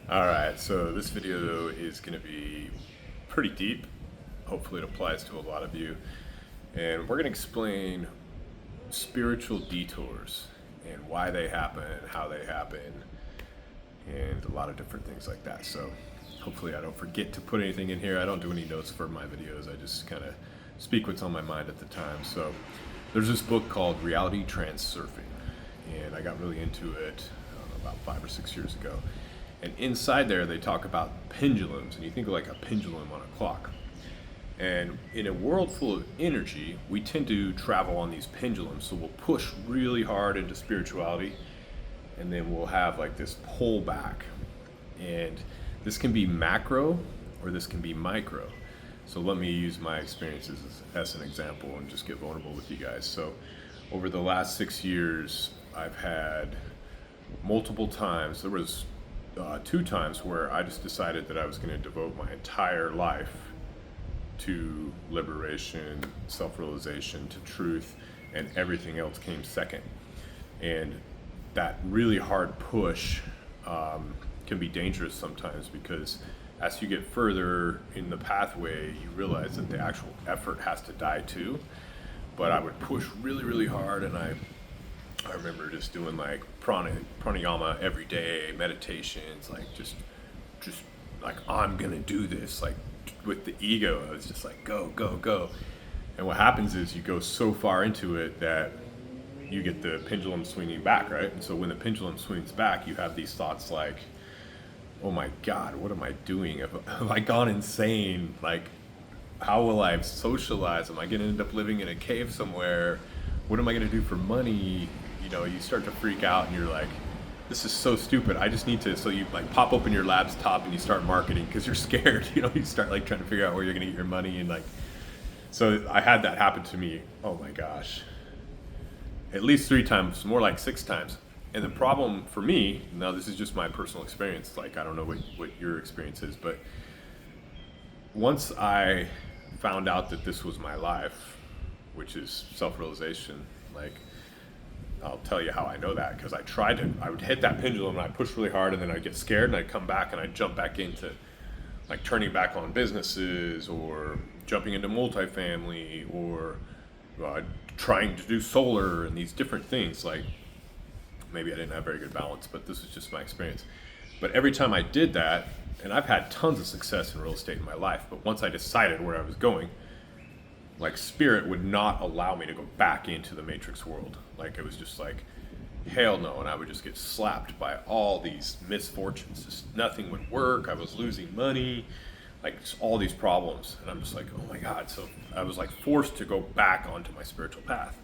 Alright, so this video is going to be pretty deep. Hopefully it applies to a lot of you. And we're going to explain spiritual detours and why they happen, how they happen, and a lot of different things like that. So hopefully I don't forget to put anything in here. I don't do any notes for my videos. I just kind of speak what's on my mind at the time. So there's this book called Reality Transurfing, and I got really into it about 5 or 6 years ago. And inside there, they talk about pendulums, and you think of like a pendulum on a clock. And in a world full of energy, we tend to travel on these pendulums. So we'll push really hard into spirituality, and then we'll have like this pullback. And this can be macro or this can be micro. So let me use my experiences as an example and just get vulnerable with you guys. So over the last 6 years, I've had multiple times. There was 2 times where I just decided that I was going to devote my entire life to liberation, self-realization, to truth, and everything else came second. And that really hard push can be dangerous sometimes, because as you get further in the pathway, you realize that the actual effort has to die too. But I would push really, really hard, and I remember just doing like pranayama every day, meditations, like just like I'm gonna do this, like with the ego. I was just like go, go, go. And what happens is you go so far into it that you get the pendulum swinging back, right? And so when the pendulum swings back, you have these thoughts like, oh my God, what am I doing? Have I gone insane? Like, how will I socialize? Am I going to end up living in a cave somewhere? What am I going to do for money? You know, you start to freak out and you're like, this is so stupid. I just need to, so you like pop open your laptop and you start marketing because you're scared. You know, you start like trying to figure out where you're going to get your money. And like, so I had that happen to me. Oh my gosh. At least 3 times, more like 6 times. And the problem for me, now this is just my personal experience, like I don't know what your experience is, but once I found out that this was my life, which is self-realization, like I'll tell you how I know that, because I would hit that pendulum and I'd push really hard, and then I'd get scared and I'd come back and I'd jump back into like turning back on businesses or jumping into multifamily or trying to do solar and these different things. Like maybe I didn't have very good balance, but this is just my experience. But every time I did that, and I've had tons of success in real estate in my life, but once I decided where I was going, like spirit would not allow me to go back into the matrix world. Like it was just like, hell no. And I would just get slapped by all these misfortunes. Just nothing would work. I was losing money, like just all these problems. And I'm just like, oh my God. So I was like forced to go back onto my spiritual path.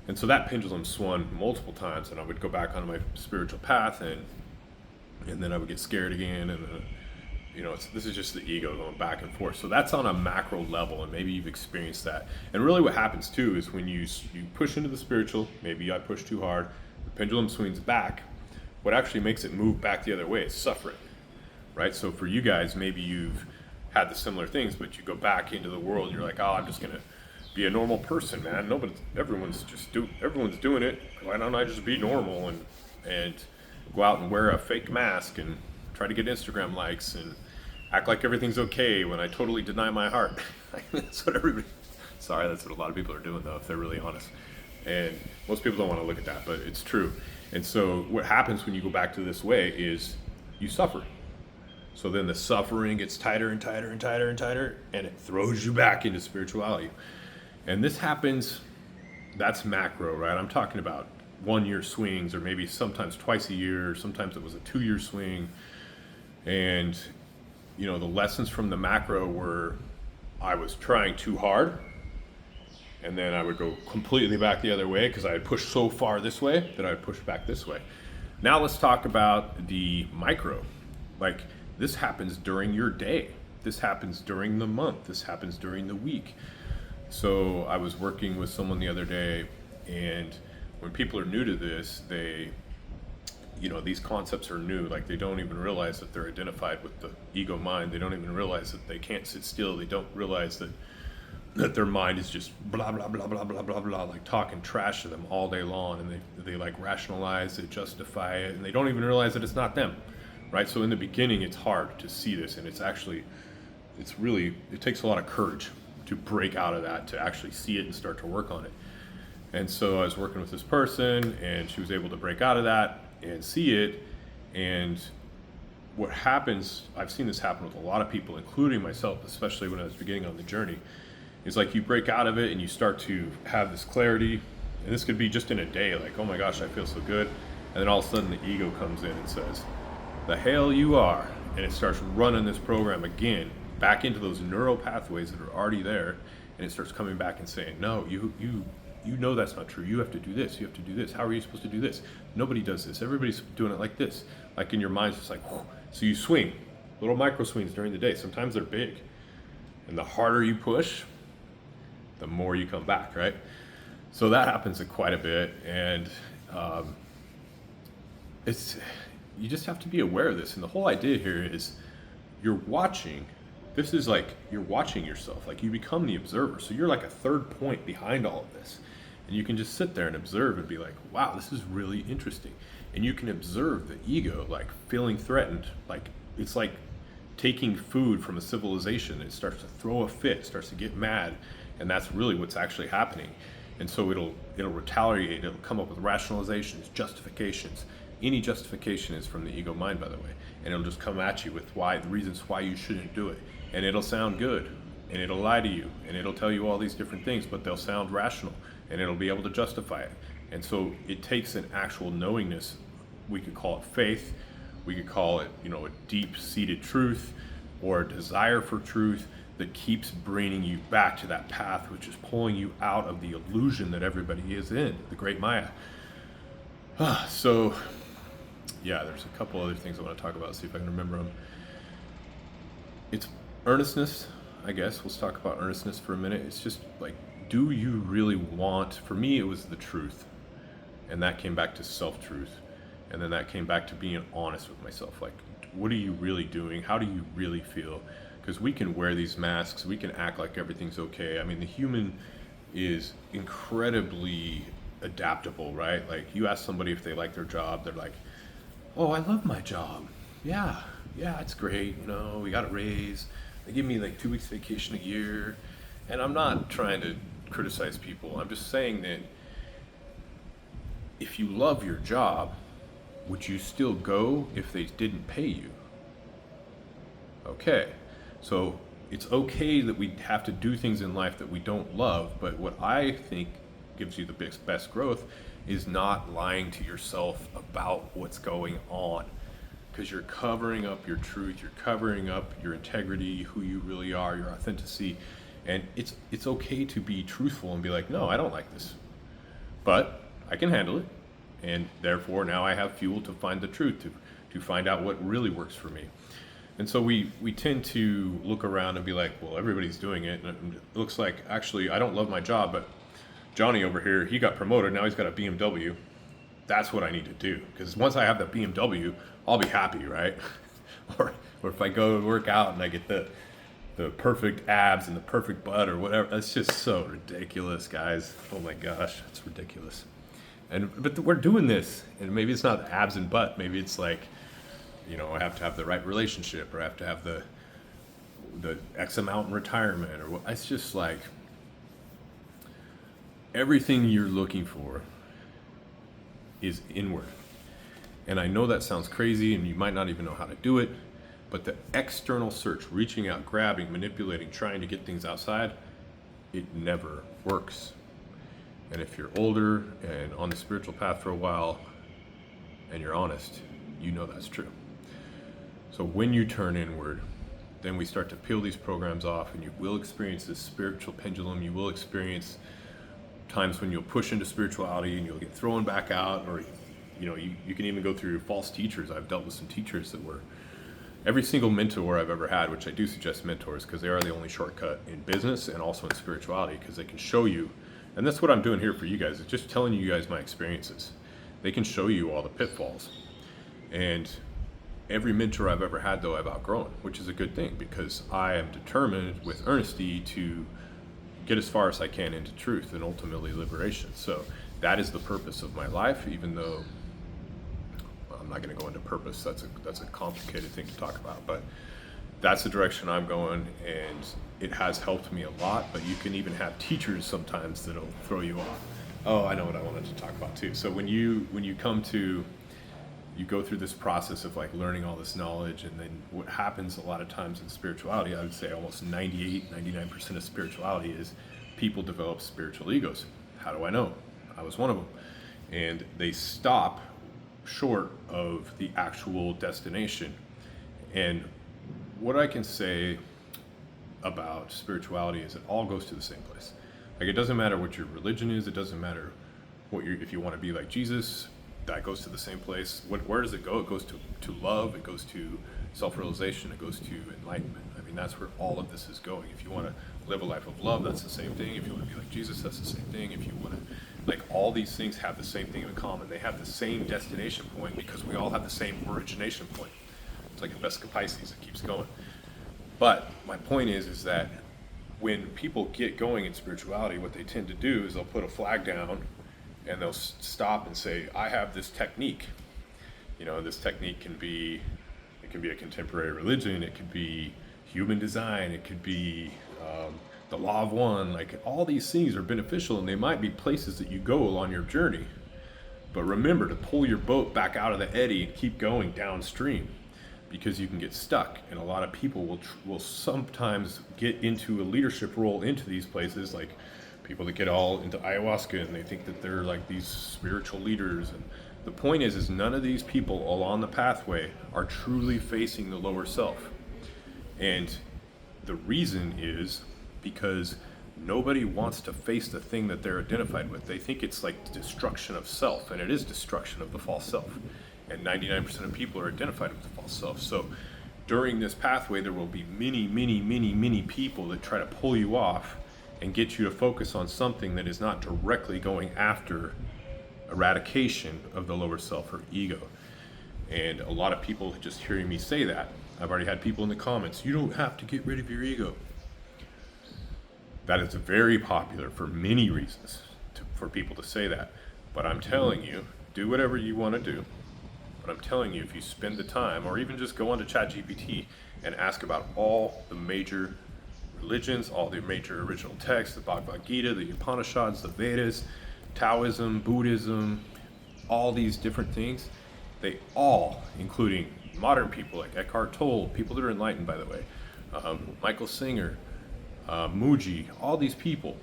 And so that pendulum swung multiple times, and I would go back onto my spiritual path, and then I would get scared again, and then, you know, this is just the ego going back and forth. So that's on a macro level, and maybe you've experienced that. And really, what happens too is when you push into the spiritual, maybe I push too hard, the pendulum swings back. What actually makes it move back the other way is suffering, right? So for you guys, maybe you've had the similar things, but you go back into the world, and you're like, oh, I'm just gonna be a normal person, man. Everyone's doing it. Why don't I just be normal and go out and wear a fake mask and try to get Instagram likes and act like everything's okay when I totally deny my heart. That's what that's what a lot of people are doing though, if they're really honest. And most people don't want to look at that, but it's true. And so what happens when you go back to this way is you suffer. So then the suffering gets tighter and tighter and tighter and tighter, and it throws you back into spirituality. And this happens, that's macro, right? I'm talking about 1 year swings, or maybe sometimes twice a year. Sometimes it was a 2 year swing. And, you know, the lessons from the macro were I was trying too hard, and then I would go completely back the other way because I had pushed so far this way that I would push back this way. Now let's talk about the micro. Like this happens during your day. This happens during the month. This happens during the week. So I was working with someone the other day, and when people are new to this, these concepts are new. Like they don't even realize that they're identified with the ego mind. They don't even realize that they can't sit still. They don't realize that their mind is just blah, blah, blah, blah, blah, blah, blah, like talking trash to them all day long. And they like rationalize, they justify it, and they don't even realize that it's not them. right? So in the beginning, it's hard to see this, and it takes a lot of courage to break out of that, to actually see it and start to work on it. And so I was working with this person, and she was able to break out of that and see it. And what happens, I've seen this happen with a lot of people, including myself, especially when I was beginning on the journey, is like you break out of it and you start to have this clarity. And this could be just in a day, like, oh my gosh, I feel so good. And then all of a sudden the ego comes in and says, the hell you are. And it starts running this program again, back into those neural pathways that are already there. And it starts coming back and saying, no, you know that's not true. You have to do this. You have to do this. How are you supposed to do this? Nobody does this. Everybody's doing it like this. Like in your mind's just like, whew. So you swing, little micro swings during the day. Sometimes they're big. And the harder you push, the more you come back, right? So that happens quite a bit. And you just have to be aware of this. And the whole idea here is you're watching. This is like you're watching yourself. Like you become the observer. So you're like a third point behind all of this. And you can just sit there and observe and be like, wow, this is really interesting. And you can observe the ego like feeling threatened. Like it's like taking food from a civilization. It starts to throw a fit, starts to get mad. And that's really what's actually happening. And so it'll retaliate. It'll come up with rationalizations, justifications. Any justification is from the ego mind, by the way. And it'll just come at you with the reasons why you shouldn't do it. And it'll sound good. And it'll lie to you. And it'll tell you all these different things, but they'll sound rational. And it'll be able to justify it. And so it takes an actual knowingness. We could call it faith. We could call it, a deep-seated truth or a desire for truth that keeps bringing you back to that path, which is pulling you out of the illusion that everybody is in, the great Maya. So, yeah, there's a couple other things I want to talk about, see if I can remember them. It's earnestness, I guess. Let's talk about earnestness for a minute. It's just like, do you really want, for me, it was the truth. And that came back to self-truth. And then that came back to being honest with myself. Like, what are you really doing? How do you really feel? Because we can wear these masks, we can act like everything's okay. I mean, the human is incredibly adaptable, right? Like you ask somebody if they like their job, they're like, oh, I love my job. Yeah, it's great. We got a raise. They give me like 2 weeks vacation a year. And I'm not trying to criticize people. I'm just saying that if you love your job, would you still go if they didn't pay you? Okay. So it's okay that we have to do things in life that we don't love, but what I think gives you the best growth is not lying to yourself about what's going on, because you're covering up your truth, you're covering up your integrity, who you really are, your authenticity, and it's okay to be truthful and be like, no, I don't like this, but I can handle it, and therefore now I have fuel to find the truth, to find out what really works for me. And so we tend to look around and be like, well, everybody's doing it. And it looks like, actually, I don't love my job, but Johnny over here, he got promoted. Now he's got a BMW. That's what I need to do. Because once I have the BMW, I'll be happy, right? or if I go work out and I get the perfect abs and the perfect butt or whatever. That's just so ridiculous, guys. Oh my gosh, it's ridiculous. But we're doing this. And maybe it's not abs and butt. Maybe it's like, I have to have the right relationship, or I have to have the X amount in retirement, or what. It's just like everything you're looking for is inward. And I know that sounds crazy and you might not even know how to do it, but the external search, reaching out, grabbing, manipulating, trying to get things outside, it never works. And if you're older and on the spiritual path for a while and you're honest, you know that's true. So when you turn inward, then we start to peel these programs off, and you will experience this spiritual pendulum. You will experience times when you'll push into spirituality and you'll get thrown back out, or you can even go through false teachers. I've dealt with some teachers that were, every single mentor I've ever had, which I do suggest mentors because they are the only shortcut in business and also in spirituality, because they can show you, and that's what I'm doing here for you guys, is just telling you guys my experiences. They can show you all the pitfalls. And every mentor I've ever had, though, I've outgrown, which is a good thing, because I am determined with earnesty to get as far as I can into truth and ultimately liberation. So that is the purpose of my life, even though I'm not going to go into purpose. That's a complicated thing to talk about, but that's the direction I'm going, and it has helped me a lot. But you can even have teachers sometimes that'll throw you off. Oh, I know what I wanted to talk about too. So when you go through this process of like learning all this knowledge, and then what happens a lot of times in spirituality, I would say almost 99% of spirituality is people develop spiritual egos. How do I know? I was one of them. And they stop short of the actual destination. And what I can say about spirituality is it all goes to the same place. Like, it doesn't matter what your religion is, it doesn't matter if you want to be like Jesus, that goes to the same place. Where does it go? It goes to love, it goes to self-realization, it goes to enlightenment. I mean, that's where all of this is going. If you want to live a life of love, that's the same thing. If you want to be like Jesus, that's the same thing. If you want to, like, all these things have the same thing in common. They have the same destination point because we all have the same origination point. It's like a Vesica Pisces, it keeps going. But my point is that when people get going in spirituality, what they tend to do is they'll put a flag down and they'll stop and say, I have this technique. This technique can be a contemporary religion, it could be human design, it could be the law of one. Like, all these things are beneficial, and they might be places that you go along your journey. But remember to pull your boat back out of the eddy and keep going downstream, because you can get stuck. And a lot of people will sometimes get into a leadership role into these places, like people that get all into ayahuasca and they think that they're like these spiritual leaders. And the point is none of these people along the pathway are truly facing the lower self. And the reason is because nobody wants to face the thing that they're identified with. They think it's like destruction of self, and it is destruction of the false self. And 99% of people are identified with the false self. So during this pathway, there will be many people that try to pull you off and get you to focus on something that is not directly going after eradication of the lower self or ego. And a lot of people just hearing me say that, I've already had people in the comments, you don't have to get rid of your ego. That is very popular for many reasons for people to say that. But I'm telling you, do whatever you want to do. But I'm telling you, if you spend the time, or even just go onto ChatGPT and ask about all the major religions, all the major original texts, the Bhagavad Gita, the Upanishads, the Vedas, Taoism, Buddhism, all these different things, they all, including modern people like Eckhart Tolle, people that are enlightened, by the way, Michael Singer, Muji, all these people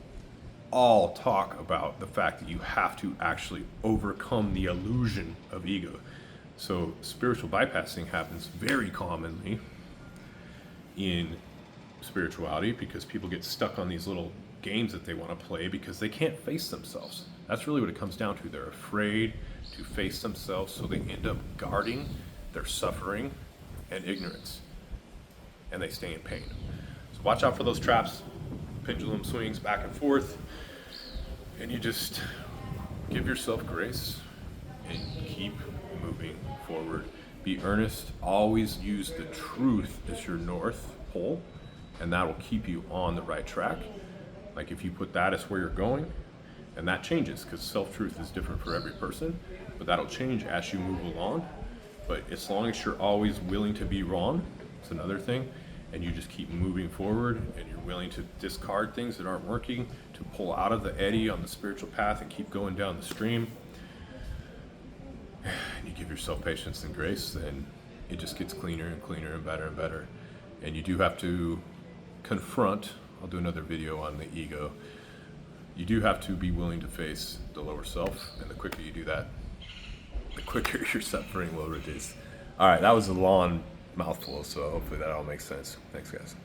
all talk about the fact that you have to actually overcome the illusion of ego. So spiritual bypassing happens very commonly in spirituality because people get stuck on these little games that they want to play because they can't face themselves. That's really what it comes down to. They're afraid to face themselves, so they end up guarding their suffering and ignorance, and they stay in pain. So watch out for those traps. Pendulum swings back and forth, and you just give yourself grace and keep moving forward. Be earnest. Always use the truth as your north pole, and that will keep you on the right track. Like, if you put that as where you're going, and that changes because self-truth is different for every person, but that'll change as you move along. But as long as you're always willing to be wrong, it's another thing, and you just keep moving forward, and you're willing to discard things that aren't working, to pull out of the eddy on the spiritual path and keep going down the stream, and you give yourself patience and grace, then it just gets cleaner and cleaner and better. And you do have to confront, I'll do another video on the ego, you do have to be willing to face the lower self, and the quicker you do that, the quicker your suffering will reduce. All right, that was a long mouthful, so hopefully that all makes sense. Thanks, guys.